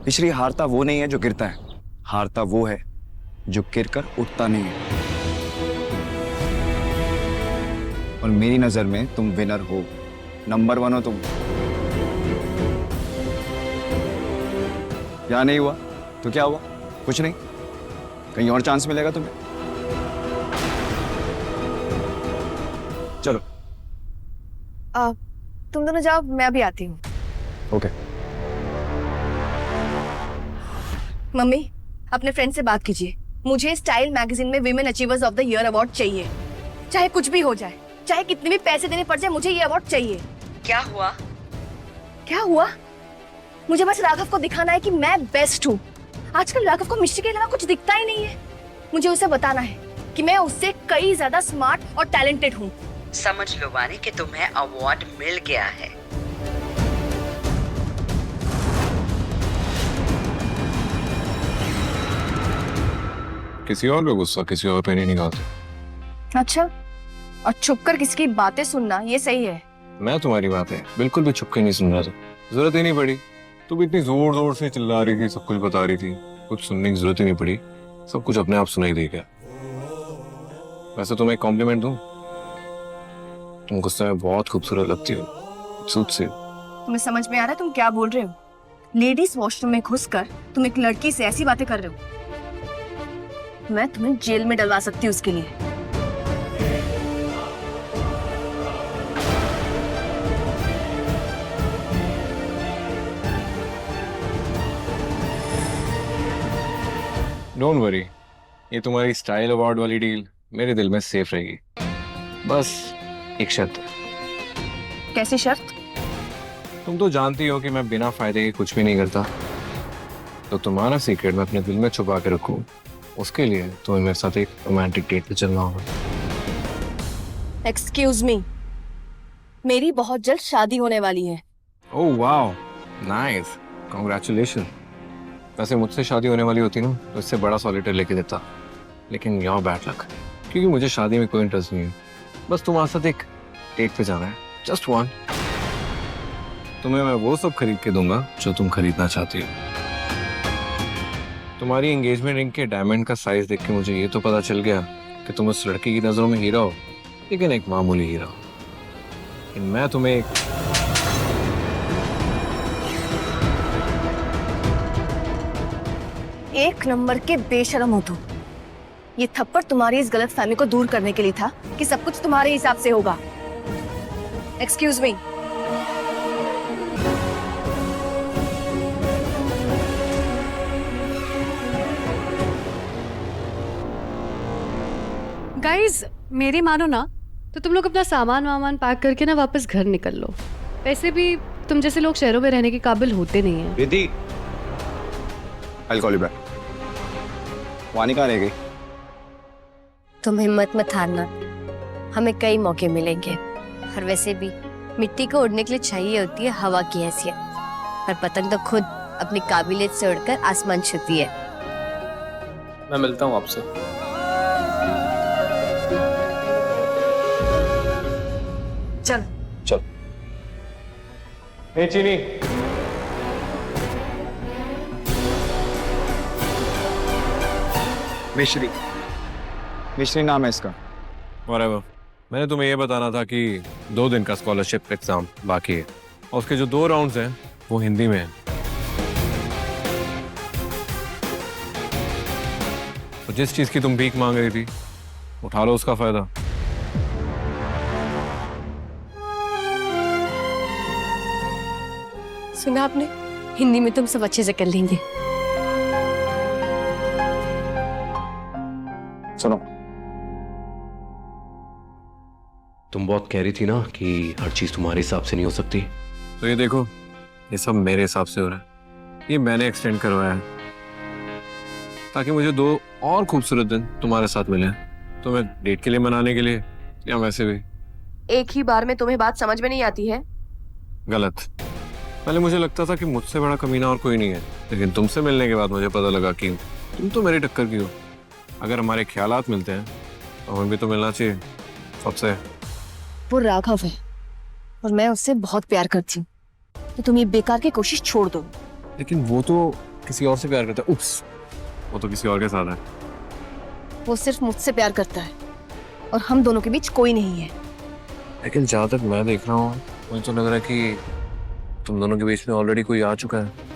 पिछड़ी हारता वो नहीं है जो गिरता है, हारता वो है जो गिर कर उठता नहीं है। और मेरी नजर में तुम विनर हो, नंबर 1 हो तुम। या नहीं हुआ तो क्या हुआ? कुछ नहीं, कहीं और चांस मिलेगा तुम्हें। चलो तुम दोनों जाओ, मैं अभी आती हूँ। ओके। मम्मी, अपने फ्रेंड से बात कीजिए। मुझे स्टाइल मैगजीन में women achievers of the year award चाहिए, चाहे कुछ भी हो जाए, चाहे कितने भी पैसे देने पड़ जाए, मुझे ये अवार्ड चाहिए। क्या हुआ? क्या हुआ? मुझे बस राघव को दिखाना है कि मैं बेस्ट हूँ। आजकल राघव को मिश्री के अलावा कुछ दिखता ही नहीं है। मुझे उसे बताना है कि मैं उससे कई ज्यादा स्मार्ट और टैलेंटेड हूँ। समझ लो वानी कि तुम्हें अवार्ड मिल गया है। किसी और पे गुस्सा किसी और पे नहीं निकालते। अच्छा, और छुपकर किसी की बातें सुनना ये सही है? मैं तुम्हारी बात है बिल्कुल भी छुप के नहीं सुन रहा था, जरूरत ही नहीं पड़ी। तुम इतनी जोर जोर से चिल्ला रही थी, सब कुछ बता रही थी, कुछ सुनने की जरूरत ही नहीं पड़ी, सब कुछ अपने आप सुनाई दे गया। वैसे तुम्हें एक कॉम्प्लीमेंट दूं, तुम गुस्से में बहुत खूबसूरत लगती हो, खूबसूरत सी। तुम्हें समझ में आ रहा है तुम क्या बोल रहे हो? लेडीज वॉशरूम में घुसकर तुम एक लड़की से ऐसी बातें कर रहे हो। मैं तुम्हें जेल में डलवा सकती हूँ उसके लिए। डोंट वरी, ये तुम्हारी स्टाइल अवार्ड वाली डील मेरे दिल में सेफ रहेगी। बस एक शर्त। कैसी शर्त? तुम तो जानती हो कि मैं बिना फायदे के कुछ भी नहीं करता, तो तुम्हारा सीक्रेट मैं अपने दिल में छुपा के रखूं, उसके लिए तुम्हें मेरे साथ एक रोमांटिक डेट पे चलना होगा। एक्सक्यूज मी, मेरी बहुत जल्द शादी होने वाली है। Oh wow, nice, congratulation. वैसे मुझसे शादी होने वाली होती ना तो इससे बड़ा सॉलिटेयर लेके देता, लेकिन योर बैड लक, क्योंकि मुझे शादी में कोई इंटरेस्ट नहीं है। बस तुम्हारे साथ एक डेट पे जाना है, जस्ट वन। तुम्हें मैं वो सब खरीद के दूंगा जो तुम खरीदना चाहती हो। तुम्हारी एंगेजमेंट रिंग के डायमंड का साइज देख के मुझे ये तो पता चल गया कि तुम उस लड़की की नजरों में हीरा हो, लेकिन एक मामूली हीरा हो। लेकिन मैं तुम्हें एक नंबर के बेशरम हो तुम। ये थप्पड़ तुम्हारी इस गलतफहमी को दूर करने के लिए था कि सब कुछ तुम्हारे हिसाब से होगा। Excuse me. गाइस, मेरी मानो ना तो तुम लोग अपना सामान वामान पैक करके ना वापस घर निकल लो। वैसे भी तुम जैसे लोग शहरों में रहने के काबिल होते नहीं हैं। Riddhi, I'll call you back। वानी कहाँ रह गई? तुम हिम्मत मत हारना, हमें कई मौके मिलेंगे। और वैसे भी मिट्टी को उड़ने के लिए चाहिए होती है हवा की हैसियत, पर पतंग तो खुद अपनी काबिलियत से उड़कर आसमान छूती है। मैं मिलता हूँ आपसे। चल चल। हे चीनी, मिश्री, मिश्री नाम है इसका। Whatever। मैंने तुम्हें ये बताना था कि 2 दिन का स्कॉलरशिप एग्जाम बाकी है और उसके जो 2 राउंड्स हैं वो हिंदी में हैं। तो जिस चीज की तुम भीख मांग रही थी, उठा लो उसका फायदा। सुना आपने, हिंदी में तुम सब अच्छे से कर लेंगे। सुनो, तुम बहुत कह रही थी ना कि हर चीज तुम्हारे हिसाब से नहीं हो सकती। तो ये देखो, ये सब मेरे हिसाब से हो रहा है। ये मैंने एक्सटेंड करवाया है ताकि मुझे 2 और खूबसूरत दिन तुम्हारे साथ मिले, तुम्हें डेट के लिए मनाने के लिए या वैसे भी। एक ही बार में तुम्हें बात समझ में नहीं आती है? गलत। पहले मुझे लगता था कि मुझसे बड़ा कमीना और कोई नहीं है, लेकिन तुमसे मिलने के बाद मुझे पता लगा कि तुम तो मेरी टक्कर की हो। अगर हमारे ख्यालात मिलते हैं तो हमें भी तो मिलना चाहिए सबसे। वो राघव है और मैं उससे बहुत प्यार करती हूँ, तो तुम ये बेकार की कोशिश छोड़ दो। लेकिन वो तो किसी और से प्यार करता है। उप्स, वो तो किसी और के साथ है। वो सिर्फ मुझसे प्यार करता है और हम दोनों के बीच कोई नहीं है। लेकिन जहाँ तक मैं देख रहा हूँ मुझे तो लग रहा है कि तुम दोनों के बीच में ऑलरेडी कोई आ चुका है।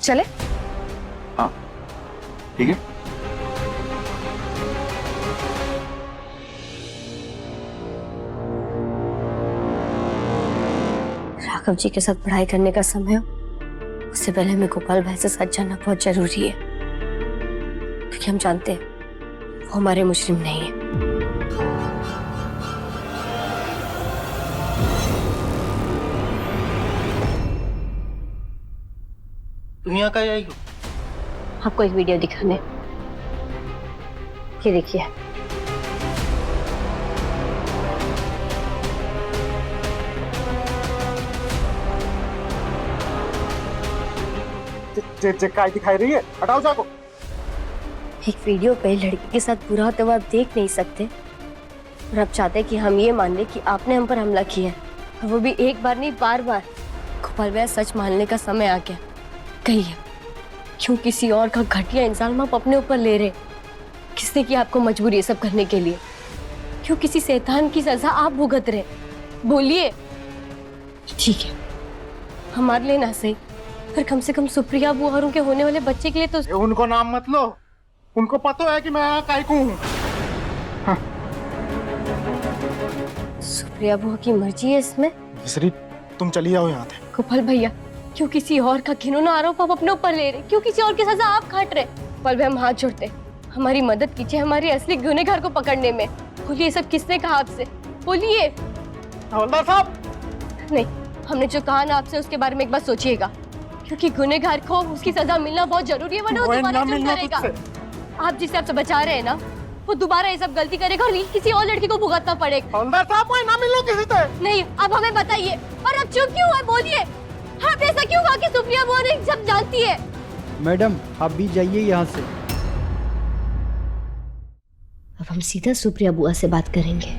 चले? हाँ ठीक है। राघव जी के साथ पढ़ाई करने का समय हो, उससे पहले हमें गोपाल भाई से सच जानना बहुत जरूरी है, क्योंकि हम जानते हैं वो हमारे मुजरिम नहीं है। दुनिया का यही हो। आपको एक वीडियो दिखाने, ये देखिए। काय दिखाई रही है, हटाओ चाको। एक वीडियो पे लड़की के साथ बुरा होते हुए आप देख नहीं सकते, और आप चाहते हैं कि हम ये मान लें कि आपने हम पर हमला किया है, और वो भी एक बार नहीं बार बार। गोपाल भैया, सच मानने का समय आ गया। कहिए, क्यों किसी और का घटिया इंसान आप अपने ऊपर ले रहे? किसने की आपको मजबूरी ये सब करने के लिए? क्यों किसी शैतान की सजा आप भुगत रहे? बोलिए। ठीक है, हमारे लिए ना सही, पर कम से कम सुप्रिया बुआ और उनके होने वाले बच्चे के लिए तो। उनको नाम मत लो, उनको पता है कि मैं यहाँ काय को हूँ। हाँ। सुप्रिया बुआ की मर्जी है इसमें। मिस्री, तुम चली जाओ यहाँ से। गोपाल भैया, क्यों किसी और का घिनौना आरोप आप अपने ऊपर ले रहे? क्यों किसी और की सजा आप काट रहे? गोपाल भैया, हम हाथ जोड़ते, हमारी मदद कीजिए हमारी असली गुनहगार को पकड़ने में। बोलिए, सब किसने कहा आपसे? बोलिए। हवलदार साहब। नहीं, हमने जो कहा ना आपसे उसके बारे में एक बार सोचिएगा, क्योंकि गुनहगार को उसकी सजा मिलना बहुत जरूरी है, वरना वो दोबारा जुर्म करेगा। आप जिसे आपसे बचा रहे हैं ना, वो दोबारा ये सब गलती करेगा और किसी और लड़की को भुगतना पड़ेगा। हवलदार साहब, कोई ना मिलो किसी से। नहीं, अब हमें बताइए। और अब चुप क्यों है? बोलिए, आप ऐसा क्यों कहा कि सुप्रिया बुआ ने सब जानती है? मैडम, आप भी जाइए यहाँ से। अब हम सीधा सुप्रिया बुआ से बात करेंगे।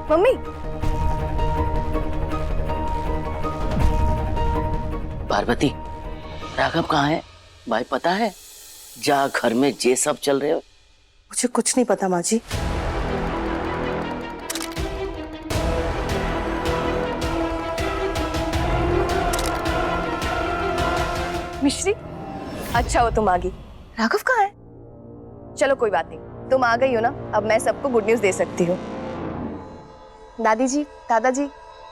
मम्मी, पार्वती, राघव कहाँ है? भाई पता है? जा घर में जे सब चल रहे हो। मुझे कुछ नहीं पता माँ जी। मिश्री, अच्छा हो तुम आ गई। राघव कहाँ है? चलो कोई बात नहीं, तुम आ गई हो ना, अब मैं सबको गुड न्यूज दे सकती हूँ। दादी जी, दादाजी,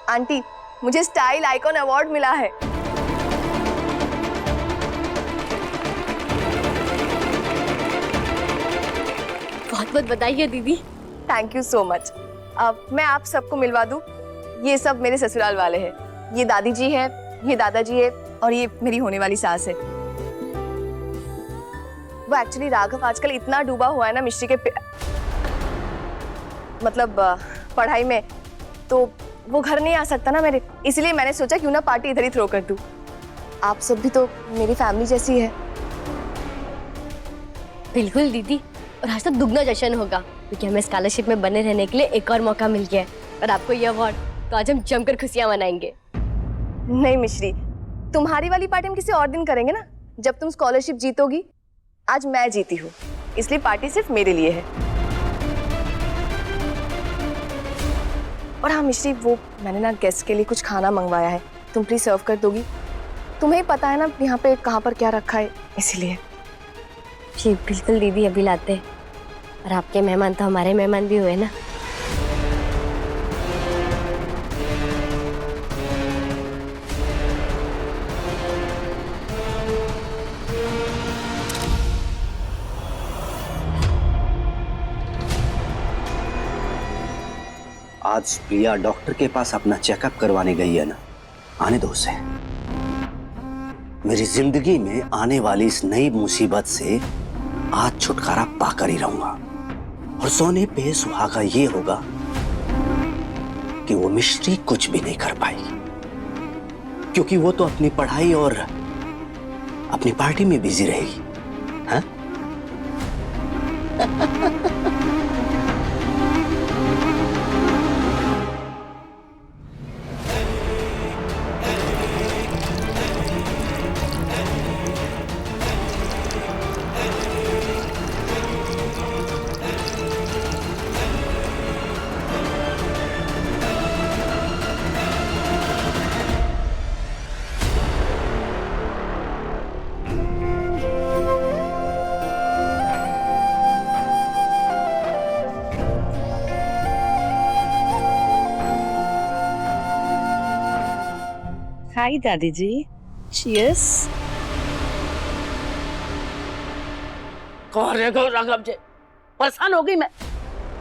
आंटी, मुझे स्टाइल आइकॉन अवार्ड मिला है। बहुत बहुत बधाई है दीदी। Thank you so much. अब मैं आप सबको मिलवा दूं, ये सब मेरे ससुराल वाले हैं। ये दादी जी है, ये दादाजी है, और ये मेरी होने वाली सास है। वो एक्चुअली राघव आजकल इतना डूबा हुआ है ना मिश्री के मतलब पढ़ाई में, तो वो घर नहीं आ सकता ना मेरे, इसलिए मैंने सोचा क्यों ना पार्टी इधर ही थ्रो कर दूं। आप सब भी तो मेरी फैमिली जैसी है। बिल्कुल दीदी, और आज तो दुगना जश्न होगा, क्योंकि हमें स्कॉलरशिप में बने रहने के लिए एक और मौका मिल गया है, और आपको ये अवार्ड, तो आज हम जमकर खुशियां मनाएंगे। नहीं मिश्री, तुम्हारी वाली पार्टी हम किसी और दिन करेंगे ना, जब तुम स्कॉलरशिप जीतोगी। आज मैं जीती हूँ, इसलिए पार्टी सिर्फ मेरे लिए है। और हाँ मिश्री, वो मैंने ना गेस्ट के लिए कुछ खाना मंगवाया है, तुम प्लीज सर्व कर दोगी? तुम्हें पता है ना यहाँ पे कहाँ पर क्या रखा है, इसीलिए। जी बिल्कुल दीदी, अभी लाते हैं। और आपके मेहमान तो हमारे मेहमान भी हुए ना। आज प्रिया डॉक्टर के पास अपना चेकअप करवाने गई है ना, आने दो उसे। मेरी जिंदगी में आने वाली इस नई मुसीबत से आज छुटकारा पाकर ही रहूंगा। और सोने पे सुहागा ये होगा कि वो मिश्री कुछ भी नहीं कर पाएगी, क्योंकि वो तो अपनी पढ़ाई और अपनी पार्टी में बिजी रहेगी। हाँ? हाय दादी जी। चीयर्स। कौन रे राघव जी, परेशान हो गई मैं।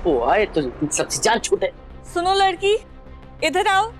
वो आए तो सबसे जान छूटे। सुनो लड़की, इधर आओ।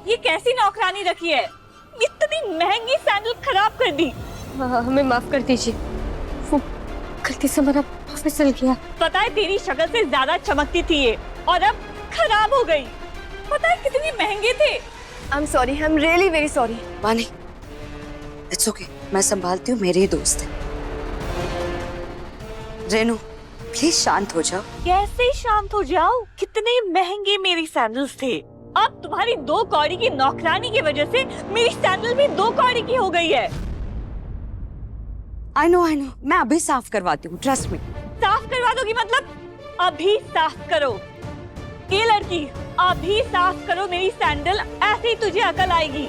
ये कैसी नौकरानी रखी है, इतनी महंगी सैंडल खराब कर दी। हमें माफ कर दीजिए, वो गलती से हमारा फिसल गया। पता है तेरी शक्ल से ज्यादा चमकती थी ये, और अब खराब हो गई। पता है कितनी महंगे थे। I am sorry, I am really very sorry. वानी, इट्स ओके, मैं संभालती हूँ, मेरे ही दोस्त है। रेनू प्लीज शांत हो जाओ। कैसे शांत हो जाओ, कितने महंगे मेरी सैंडल्स थे। अब तुम्हारी 2 कौड़ी की नौकरानी की वजह से मेरी सैंडल भी 2 कौड़ी की हो गई है। आई नो, मैं अभी साफ करवाती हूँ, ट्रस्ट मी। साफ करवा दोगी मतलब? अभी साफ करो। ये लड़की, अभी साफ करो मेरी सैंडल, ऐसे ही तुझे अकल आएगी।